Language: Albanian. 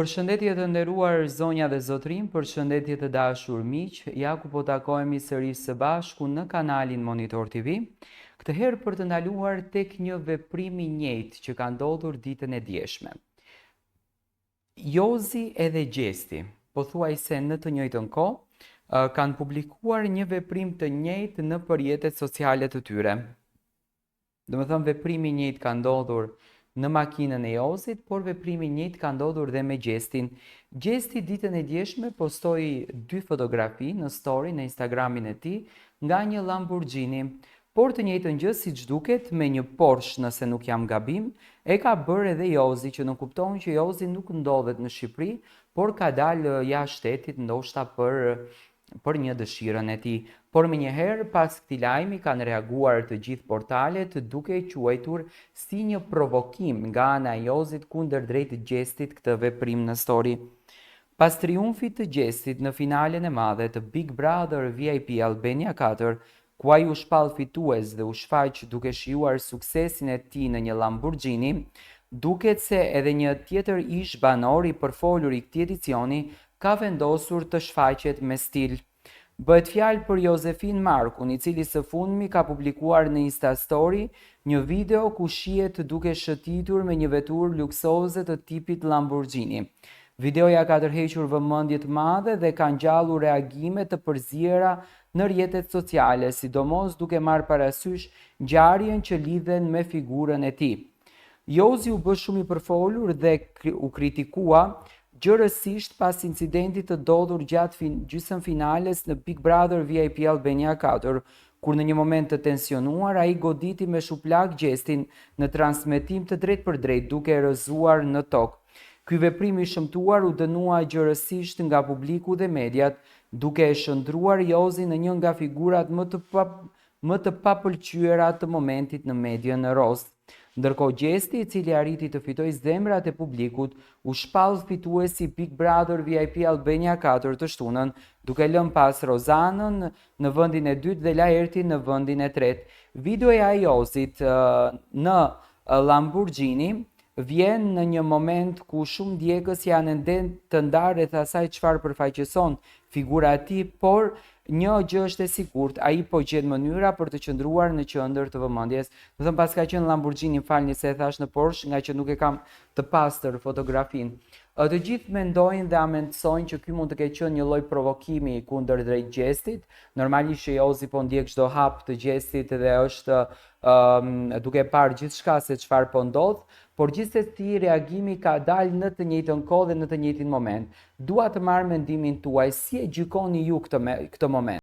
Përshëndetje të nderuar zonja dhe zotrim, përshëndetje të dashur miq, ja ku po takohemi sërish së bashku në kanalin Monitor TV, këtë herë për të ndaluar tek një veprim i njëjtë që ka ndodhur ditën e djeshme. Jozi edhe Gjesti, pothuajse në të njëjtën kohë, kanë publikuar një veprim të njëjtë në rrjetet sociale të tyre. Domethënë veprimi i njëjtë ka ndodhur në makinën e Jozit, por veprimi i njëjtë ka ndodhur dhe me Gjestin. Gjesti ditën e djeshme postoi 2 fotografi në story në Instagramin e tij nga një Lamborghini, por të njëjtën gjë siç duket me një Porsche, nëse nuk jam gabim, e ka bërë edhe Jozi, që në kupton që Jozi nuk ndodhet në Shqipëri, por ka dalë jashtë shtetit, ndoshta për një dëshirën e tij. Por menjëherë pas këtij lajmi kanë reaguar të gjithë portalet duke quajtur si një provokim nga ana e Jozit kundër drejt Gjestit këtë veprim në story. Pas triumfit të Gjestit në finalen e madhe të Big Brother VIP Albania 4, ku ai u shpall fitues dhe u shfaq duke shijuar suksesin e tij në një Lamborghini, duket se edhe një tjetër ish banor i përfolur i këtij edicioni ka vendosur të shfaqet me stil. Bëhet fjalë për Josefin Markun, i cili së fundmi ka publikuar në Insta Story një video ku shihet duke shëtitur me një veturë luksoze të tipit Lamborghini. Videoja ka tërhequr vëmendje të madhe dhe ka ngjallur reagime të përziera në rrjetet sociale, sidomos duke marrë parasysh ngjarjen që lidhen me figurën e tij. Jozi u bë shumë i përfolur dhe u kritikua gjërësisht pas incidentit të ndodhur gjatë gjysmë finales në Big Brother VIP Albania 4, kur në një moment të tensionuar ai goditi me shuplak Gjestin në transmetim të drejtpërdrejt duke rrëzuar në tokë. Ky veprim i shëmtuar u dënua gjërësisht nga publiku dhe mediat, duke e shndruar Jozin në një nga figurat më të papëlqyera të momentit në median roz. Ndërkohë Gjesti, i cili arriti të fitojë zemrat e publikut, u shpall fituesi Big Brother VIP Albania 4 të shtunën, duke lënë pas Rozanën në vendin e dytë dhe Laertin në vendin e tretë. Videoja e Jozit në Lamborghini vjen në një moment ku shumë ndjekës janë ende të ndarë rreth asaj çfarë përfaqëson figura e tij, por një gjë është e sigurt, ai po gjet mënyra për të qëndruar në qendër të vëmendjes. Do të thënë pas ka qenë Lamborghini, falni se e thash në Porsche, nga që nuk e kam të pastër fotografinë. Të gjithë mendojnë dhe amendsojnë që ky mund të ketë qenë një lloj provokimi kundër drejt Gjestit. Normalisht që Jozi po ndjek çdo hap të Gjestit dhe është duke parë gjithçka se çfarë po ndodh, por gjithsesi reagimi ka dalë në të njëjtën kohë dhe në të njëjtin moment. Dua të marr mendimin tuaj, si e gjykoni ju këtë moment?